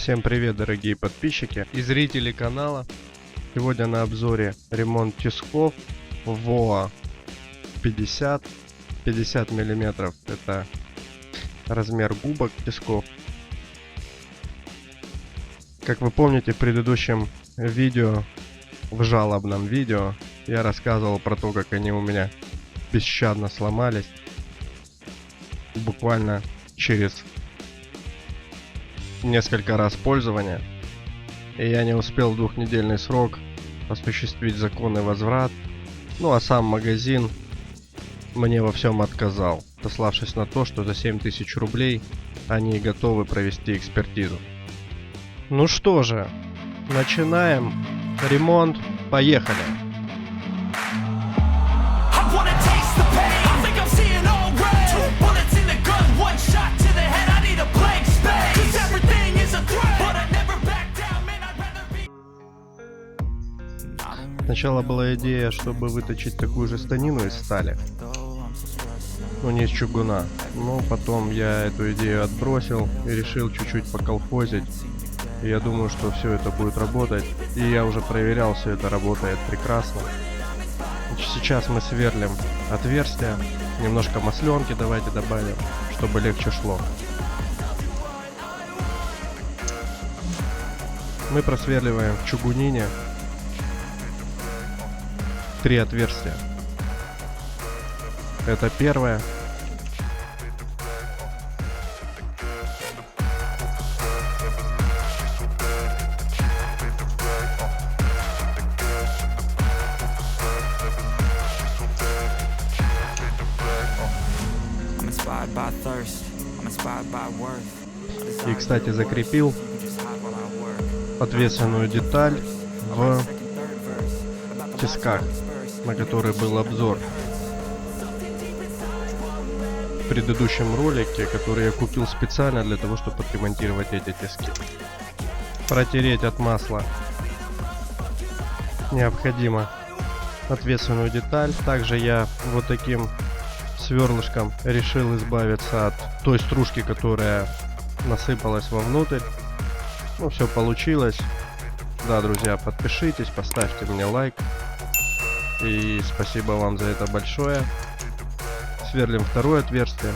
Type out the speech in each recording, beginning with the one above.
Всем привет, дорогие подписчики и зрители канала. Сегодня на обзоре ремонт тисков ВОА 50 миллиметров. Это размер губок тисков. Как вы помните, в предыдущем видео, в жалобном видео, я рассказывал про то, как они у меня бесщадно сломались. Буквально через несколько раз пользования, и я не успел в двухнедельный срок осуществить законный возврат. Ну а сам магазин мне во всем отказал, сославшись на то, что за 7000 рублей они готовы провести экспертизу. Ну что же, начинаем ремонт, поехали! Сначала была идея, чтобы выточить такую же станину из стали, но не из чугуна. Но потом я эту идею отбросил и решил чуть-чуть поколхозить. И я думаю, что все это будет работать. И я уже проверял, все это работает прекрасно. Сейчас мы сверлим отверстие. Немножко масленки давайте добавим, чтобы легче шло. Мы просверливаем в чугунине 3 отверстия. Это первое. И, кстати, закрепил ответственную деталь в тисках, на который был обзор в предыдущем ролике, который я купил специально для того, чтобы отремонтировать эти тиски. Протереть от масла необходимо ответственную деталь. Также я вот таким сверлышком решил избавиться от той стружки, которая насыпалась вовнутрь. Ну, все получилось. Да, друзья, подпишитесь, поставьте мне лайк. И спасибо вам за это большое. Сверлим второе отверстие.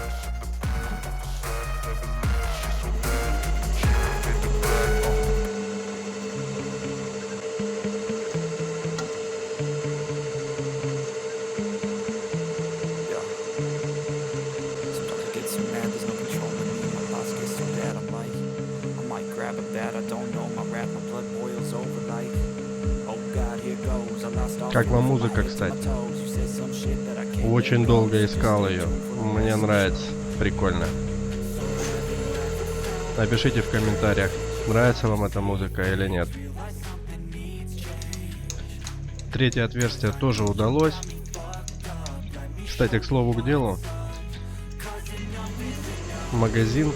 Как вам музыка, кстати? Очень долго искал ее. Мне нравится. Прикольно. Напишите в комментариях, нравится вам эта музыка или нет. Третье отверстие тоже удалось. Кстати, к слову к делу, магазин,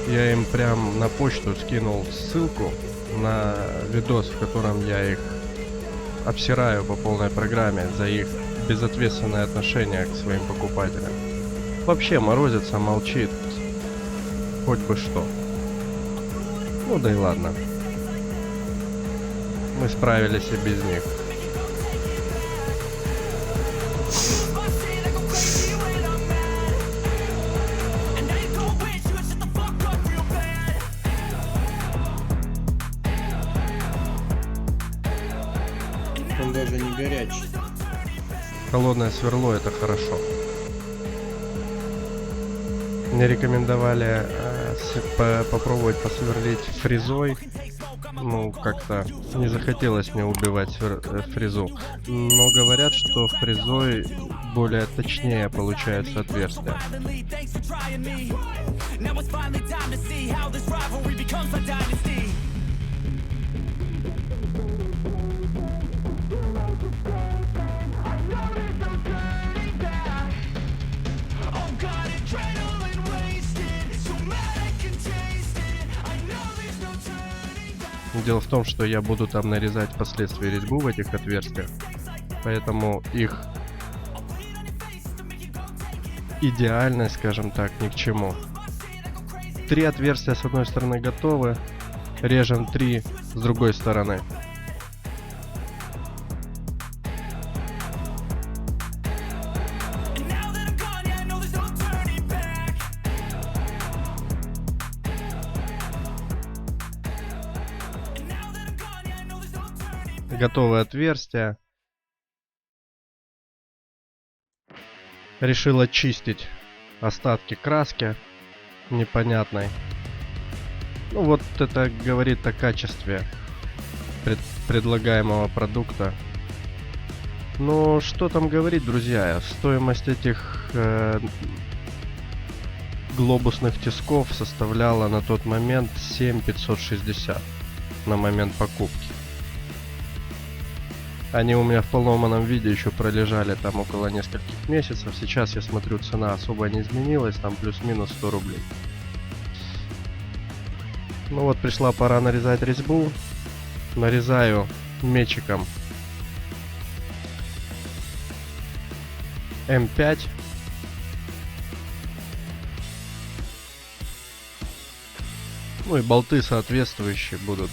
я им прям на почту скинул ссылку на видос, в котором я их обсираю по полной программе за их безответственное отношение к своим покупателям. Вообще морозится, молчит, хоть бы что. Ну да и ладно, мы справились и без них. Он даже не горячий. Холодное сверло — это хорошо. Мне рекомендовали попробовать посверлить фрезой. Ну, как-то не захотелось мне убивать фрезу. Но говорят, что фрезой более точнее получается отверстие. Дело в том, что я буду там нарезать впоследствии резьбу в этих отверстиях, поэтому их идеальность, скажем так, ни к чему. 3 отверстия с одной стороны готовы. Режем 3 с другой стороны. Готовые отверстия. Решил очистить остатки краски непонятной. Ну вот это говорит о качестве предлагаемого продукта. Но что там говорить, друзья? Стоимость этих глобусных тисков составляла на тот момент 7560 на момент покупки. Они у меня в поломанном виде еще пролежали там около нескольких месяцев. Сейчас я смотрю, цена особо не изменилась, там плюс-минус 100 рублей. Ну вот, пришла пора нарезать резьбу. Нарезаю мечиком М5. Ну и болты соответствующие будут.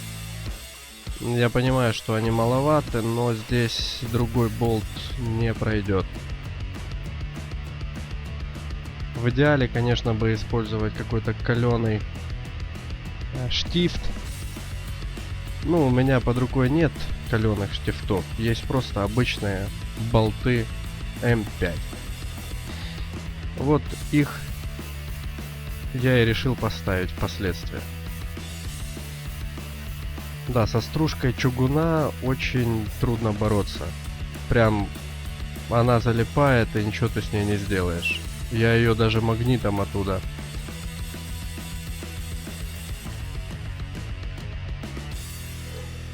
Я понимаю, что они маловаты, но здесь другой болт не пройдет. В идеале, конечно, бы использовать какой-то каленый штифт. Ну, у меня под рукой нет каленых штифтов. Есть просто обычные болты М5. Вот их я и решил поставить впоследствии. Да, со стружкой чугуна очень трудно бороться. Прям она залипает, и ничего ты с ней не сделаешь. Я ее даже магнитом оттуда.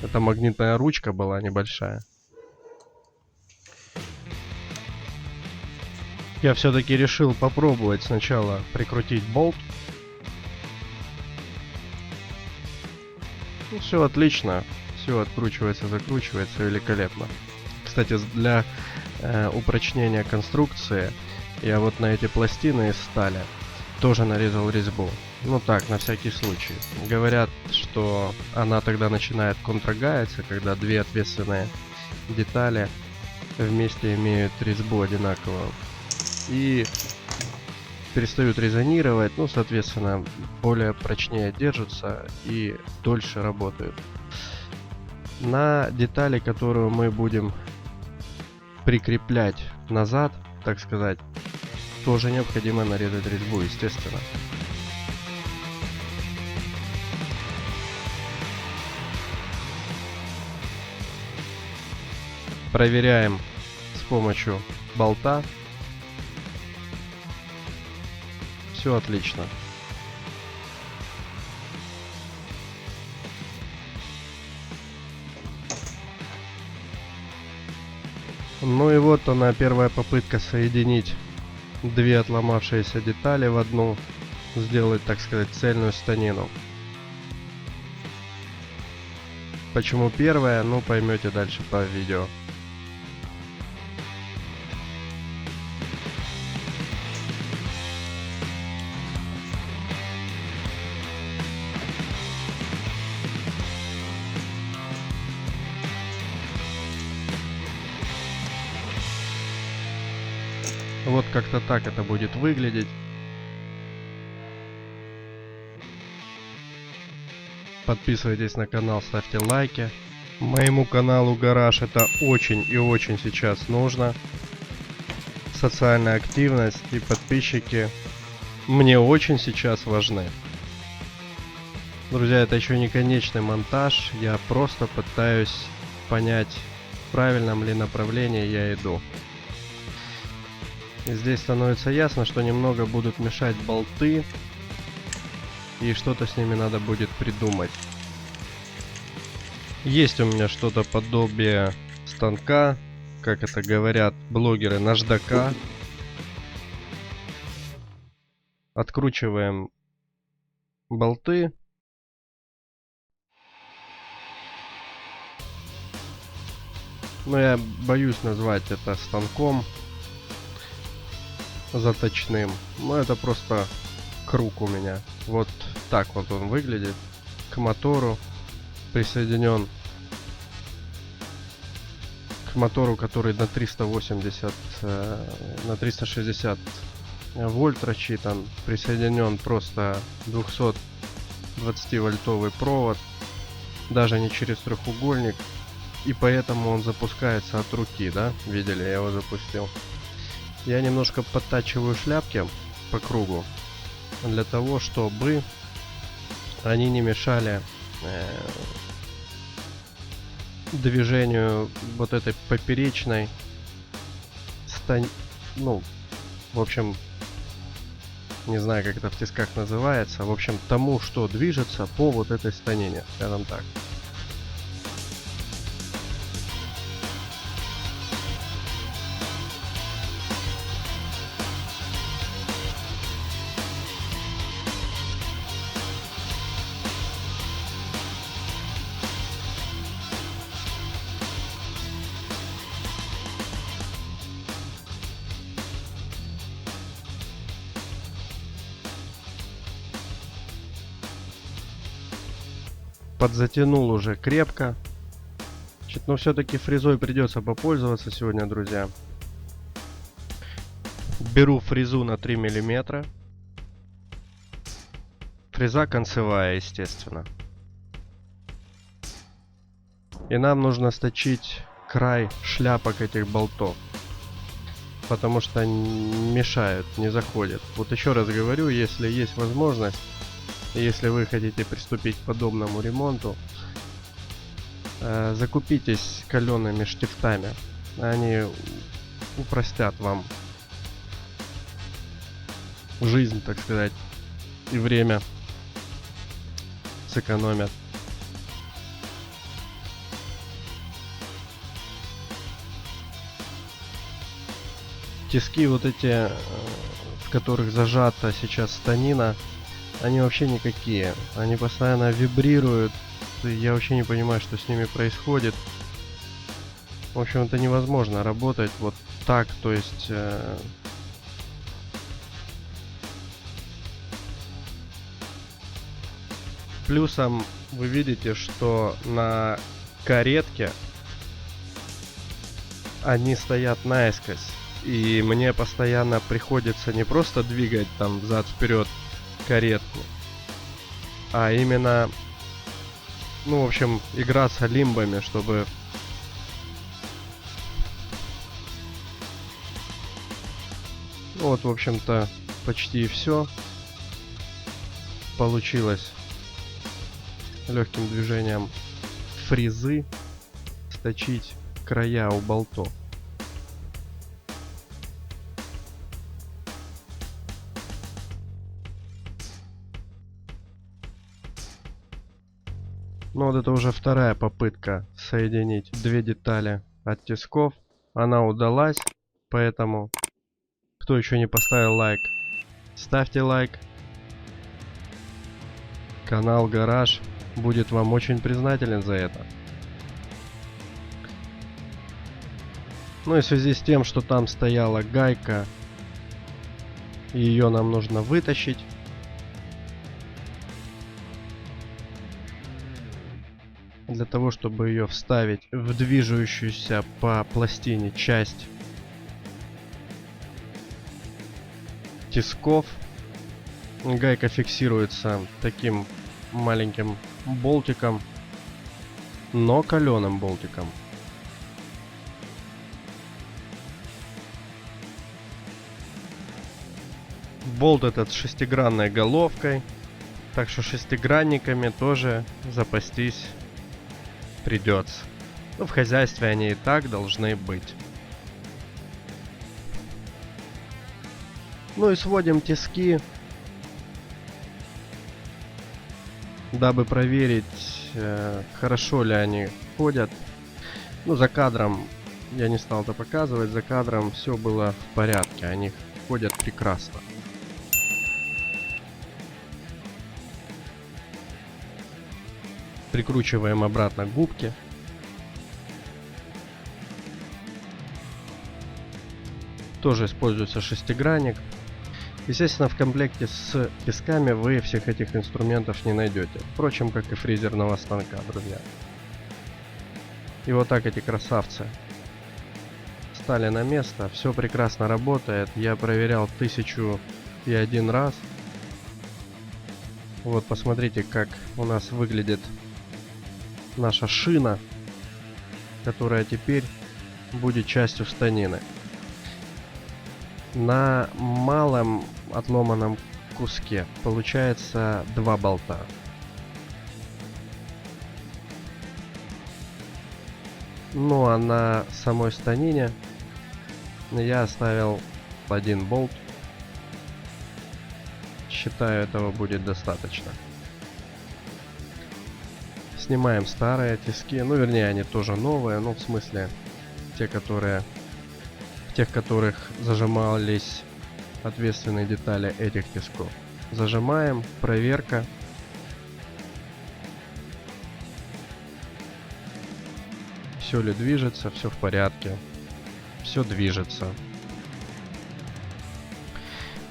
Это магнитная ручка была небольшая. Я все-таки решил попробовать сначала прикрутить болт. Ну, все отлично, все откручивается, закручивается великолепно. Кстати, для упрочнения конструкции я вот на эти пластины из стали тоже нарезал резьбу. Ну так, на всякий случай. Говорят, что она тогда начинает контрагаяться, когда две ответственные детали вместе имеют резьбу одинаковую. И перестают резонировать, ну, соответственно, более прочнее держатся и дольше работают. На детали, которую мы будем прикреплять назад, так сказать, тоже необходимо нарезать резьбу, естественно. Проверяем с помощью болта. Все отлично. Ну и вот она, первая попытка соединить две отломавшиеся детали в одну, сделать, так сказать, цельную станину. Почему первая, ну поймете дальше по видео. Вот как-то так это будет выглядеть. Подписывайтесь на канал, ставьте лайки. Моему каналу Гараж это очень и очень сейчас нужно. Социальная активность и подписчики мне очень сейчас важны. Друзья, это еще не конечный монтаж. Я просто пытаюсь понять, в правильном ли направлении я иду. И здесь становится ясно, что немного будут мешать болты. И что-то с ними надо будет придумать. Есть у меня что-то подобие станка, как это говорят блогеры, наждака. Откручиваем болты. Но я боюсь назвать это станком заточным. Но это просто круг у меня. Вот так вот он выглядит. К мотору присоединен, к мотору, который на 380, на 360 вольт рассчитан, присоединен просто 220 вольтовый провод, даже не через треугольник, и поэтому он запускается от руки, да? Видели, я его запустил. Я немножко подтачиваю шляпки по кругу для того, чтобы они не мешали движению вот этой поперечной ну, в общем, не знаю, как это в тисках называется, в общем, тому, что движется по вот этой станине, скажем так. Подзатянул уже крепко. Значит, но все-таки фрезой придется попользоваться сегодня, друзья. Беру фрезу на 3 миллиметра. Фреза концевая, естественно. И нам нужно сточить край шляпок этих болтов, потому что мешают, не заходят. Вот еще раз говорю, если есть возможность, если вы хотите приступить к подобному ремонту, закупитесь калеными штифтами. Они упростят вам жизнь, так сказать, и время сэкономят. Тиски вот эти, в которых зажата сейчас станина, они вообще никакие. Они постоянно вибрируют. Я вообще не понимаю, что с ними происходит. В общем, это невозможно работать вот так. То есть... Плюсом вы видите, что на каретке они стоят наискось. И мне постоянно приходится не просто двигать там взад-вперед каретку, а именно, ну, в общем, играться лимбами, чтобы ну, вот, в общем-то, почти все получилось легким движением фрезы сточить края у болтов. Ну вот это уже вторая попытка соединить две детали от тисков. Она удалась, поэтому кто еще не поставил лайк, ставьте лайк. Канал Гараж будет вам очень признателен за это. Ну и в связи с тем, что там стояла гайка, ее нам нужно вытащить. Для того, чтобы ее вставить в движущуюся по пластине часть тисков, гайка фиксируется таким маленьким болтиком, но каленым болтиком. Болт этот с шестигранной головкой, так что шестигранниками тоже запастись придется. Ну, в хозяйстве они и так должны быть. Ну и сводим тиски, дабы проверить, хорошо ли они ходят. Ну, за кадром я не стал это показывать, за кадром все было в порядке, они ходят прекрасно. Прикручиваем обратно губки. Тоже используется шестигранник. Естественно, в комплекте с песками вы всех этих инструментов не найдете. Впрочем, как и фрезерного станка, друзья. И вот так эти красавцы стали на место. Все прекрасно работает. Я проверял 1001 раз. Вот посмотрите, как у нас выглядит наша шина, которая теперь будет частью станины. На малом отломанном куске получается 2 болта. Ну а на самой станине я оставил 1 болт. Считаю, этого будет достаточно. Снимаем старые тиски, ну вернее они тоже новые, ну в смысле те, которые в тех которых зажимались ответственные детали этих тисков. Зажимаем, проверка. Все ли движется, все в порядке. Все движется.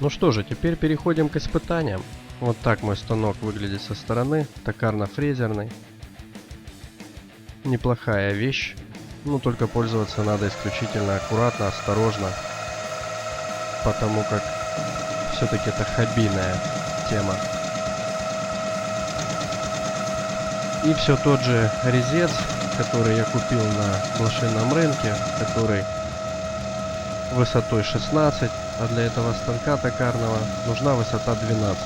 Ну что же, теперь переходим к испытаниям. Вот так мой станок выглядит со стороны, токарно-фрезерный. Неплохая вещь, но только пользоваться надо исключительно аккуратно, осторожно, потому как все-таки это хоббийная тема. И все тот же резец, который я купил на блошином рынке, который высотой 16, а для этого станка токарного нужна высота 12.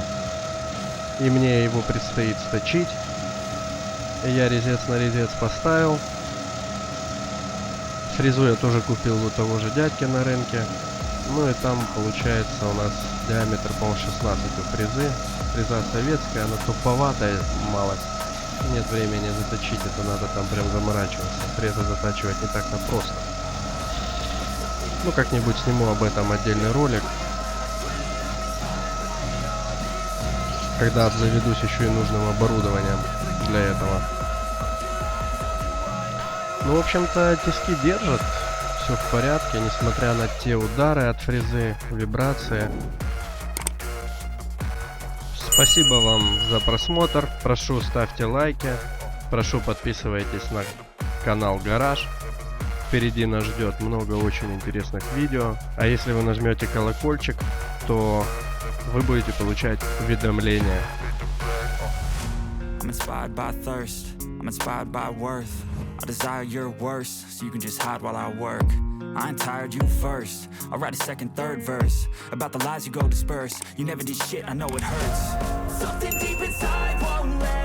И мне его предстоит сточить. И я резец на резец поставил. Фрезу я тоже купил у того же дядьки на рынке. Ну и там получается у нас диаметр, по-моему, 16 у фрезы. Фреза советская, она туповатая малость. Нет времени заточить, это надо там прям заморачиваться. Фреза затачивать не так-то просто. Ну, как-нибудь сниму об этом отдельный ролик. Когда обзаведусь еще и нужным оборудованием для этого. Ну, в общем-то, тиски держат. Все в порядке, несмотря на те удары от фрезы, вибрации. Спасибо вам за просмотр. Прошу, ставьте лайки. Прошу, подписывайтесь на канал Гараж. Впереди нас ждет много очень интересных видео. А если вы нажмете колокольчик, то вы будете получать уведомления. I'm inspired by thirst, I'm inspired by worth. I desire your worst, so you can just hide while I work. I ain't tired, you first. I'll write a second, third verse about the lies you go disperse. You never did shit, I know it hurts. Something deep inside won't let